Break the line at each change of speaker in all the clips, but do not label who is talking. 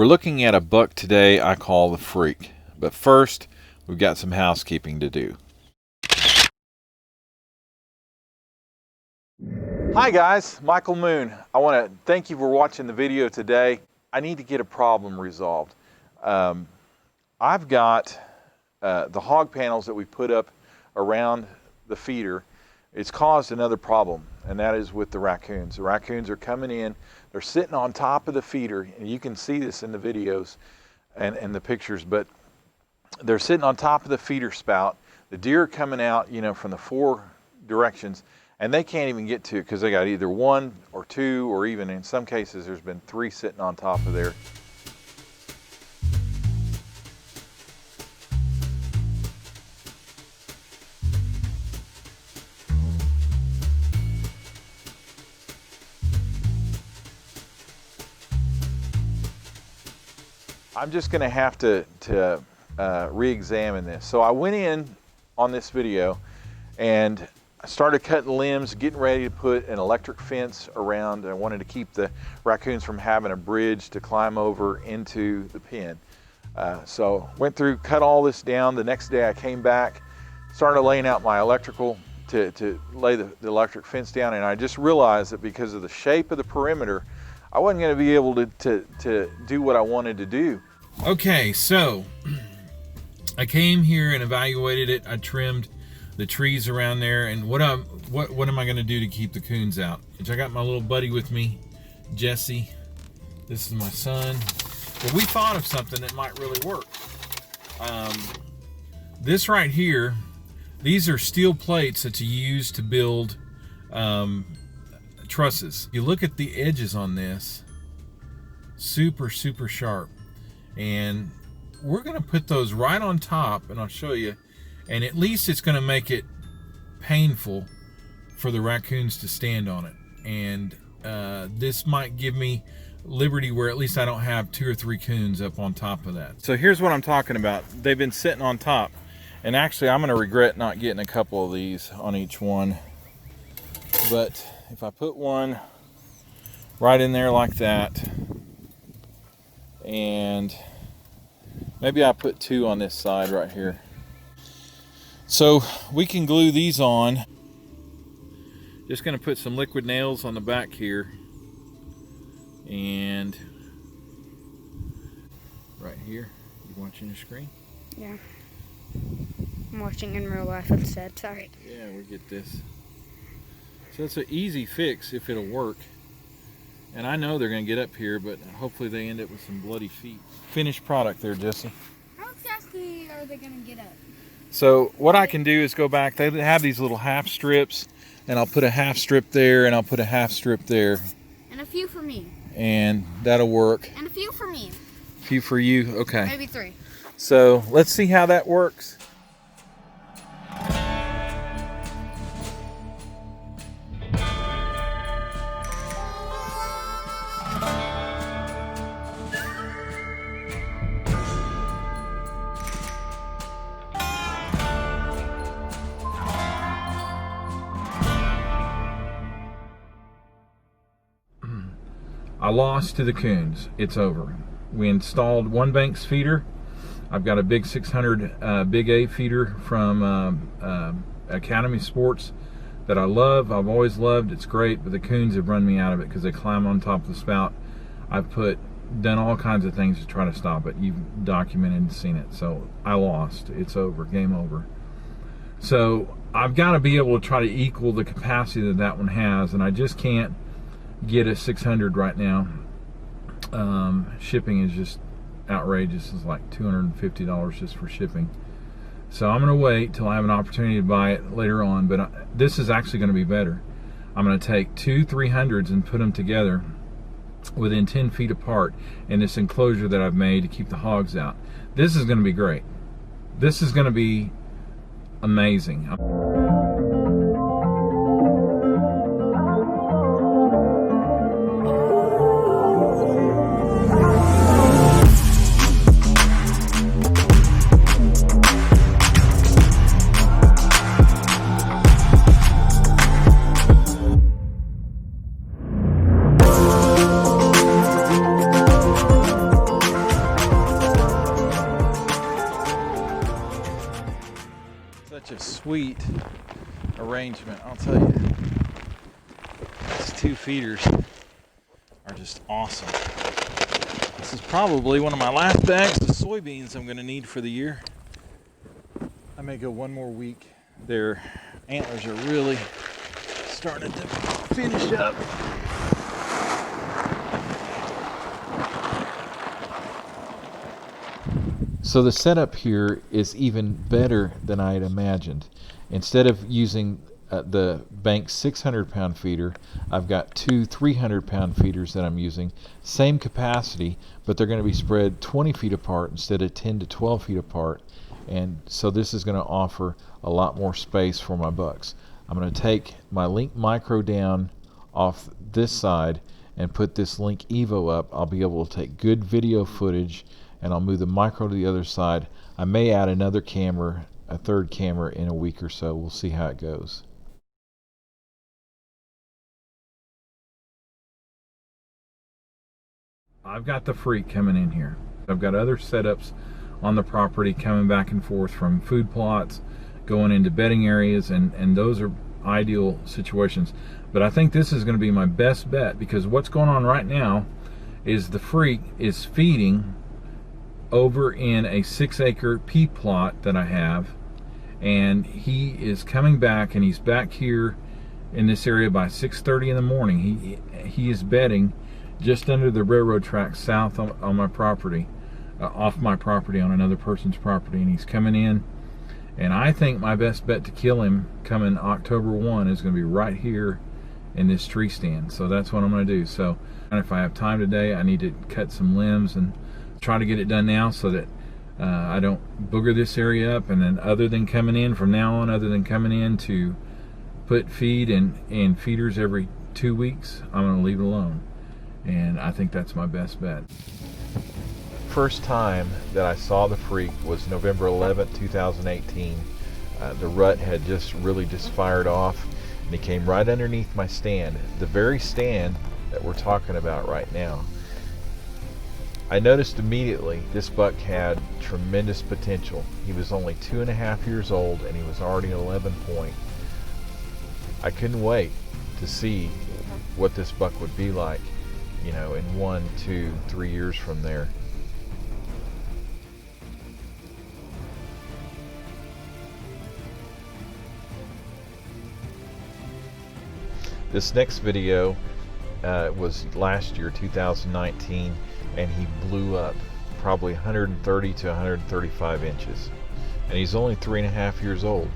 We're looking at a buck today I call the Freak. But first, we've got some housekeeping to do. Hi guys, Michael Moon. I want to thank you for watching the video today. I need to get a problem resolved. I've got the hog panels that we put up around the feeder. It's caused another problem, and that is with the raccoons. The raccoons are coming in, they're sitting on top of the feeder, and you can see this in the videos and the pictures, but they're sitting on top of the feeder spout. The deer are coming out, you know, from the 4 directions, and they can't even get to it because they got either 1 or 2, or even in some cases there's been 3 sitting on top of there. I'm just going to have to re-examine this. So I went in on this video and I started cutting limbs, getting ready to put an electric fence around. I wanted to keep the raccoons from having a bridge to climb over into the pen. So went through, cut all this down. The next day I came back, started laying out my electrical to lay the electric fence down, and I just realized that because of the shape of the perimeter, I wasn't going to be able to do what I wanted to do.
Okay, so I came here and evaluated it. I trimmed the trees around there, and what am I going to do to keep the coons out? I got my little buddy with me, Jesse. This is my son. But we thought of something that might really work. This right here, these are steel plates that you use to build trusses. You look at the edges on this, super sharp, and we're going to put those right on top, and I'll show you, and at least it's going to make it painful for the raccoons to stand on it. And this might give me liberty where at least I don't have 2 or 3 coons up on top of that. So here's what I'm talking about. They've been sitting on top, and actually I'm going to regret not getting a couple of these on each one. But if I put one right in there like that, and maybe I put 2 on this side right here. So we can glue these on. Just going to put some liquid nails on the back here, and right here. You watching your screen?
Yeah. I'm watching in real life instead, sorry.
Yeah, we get this. So it's an easy fix if it'll work. And I know they're going to get up here, but hopefully they end up with some bloody feet. Finished product there, Jesse.
How exactly are they going to get up?
So what I can do is go back. They have these little half strips, and I'll put a half strip there, and I'll put a half strip there.
And a few for me.
And that'll work.
And a few for me.
A few for you? Okay.
Maybe 3.
So let's see how that works. I lost to the coons. It's over. We installed one Banks feeder. I've got a big 600 Big A feeder from Academy Sports that I love. I've always loved. It's great, but the coons have run me out of it because they climb on top of the spout. I've done all kinds of things to try to stop it. You've documented and seen it. So I lost. It's over. Game over. So I've got to be able to try to equal the capacity that that one has, and I just can't get a 600 right now. Shipping is just outrageous. It's like $250 just for shipping. So I'm going to wait till I have an opportunity to buy it later on, but this is actually going to be better. I'm going to take 2 300s and put them together within 10 feet apart in this enclosure that I've made to keep the hogs out. This is going to be great. This is going to be amazing.
arrangement, I'll tell you. These 2 feeders are just awesome. This is probably one of my last bags of soybeans I'm going to need for the year. I may go one more week. Their antlers are really starting to finish up.
So the setup here is even better than I had imagined. Instead of using the Banks 600-pound feeder, I've got 2 300-pound feeders that I'm using. Same capacity, but they're going to be spread 20 feet apart instead of 10 to 12 feet apart. And so this is going to offer a lot more space for my bucks. I'm going to take my Link Micro down off this side and put this Link Evo up. I'll be able to take good video footage, and I'll move the Micro to the other side. I may add another camera, a third camera, in a week or so. We'll see how it goes. I've got the Freak coming in here. I've got other setups on the property coming back and forth from food plots, going into bedding areas, and those are ideal situations. But I think this is going to be my best bet, because what's going on right now is the Freak is feeding over in a 6-acre pea plot that I have, and he is coming back, and he's back here in this area by 6:30 in the morning. He is bedding just under the railroad tracks south on my property, off my property on another person's property, and he's coming in. And I think my best bet to kill him coming October 1 is going to be right here in this tree stand. So that's what I'm going to do. So, and if I have time today, I need to cut some limbs and try to get it done now so that I don't booger this area up. And then other than coming in from now on, other than coming in to put feed and feeders every 2 weeks, I'm going to leave it alone. And I think that's my best bet. First time that I saw the Freak was November 11th, 2018. The rut had just fired off, and he came right underneath my stand, the very stand that we're talking about right now. I noticed immediately this buck had tremendous potential. He was only 2.5 years old, and he was already 11 point. I couldn't wait to see what this buck would be like, you know, in 1, 2, 3 years from there. This next video was last year, 2019, and he blew up probably 130 to 135 inches. And he's only 3.5 years old.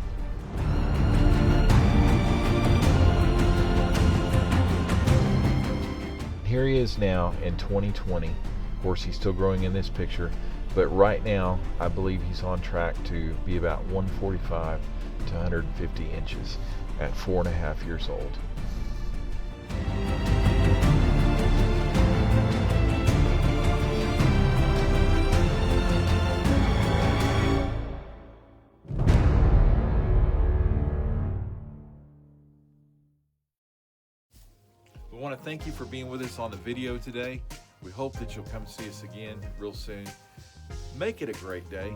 Here he is now in 2020. Of course, he's still growing in this picture, but right now I believe he's on track to be about 145 to 150 inches at 4.5 years old. We want to thank you for being with us on the video today. We hope that you'll come see us again real soon. Make it a great day.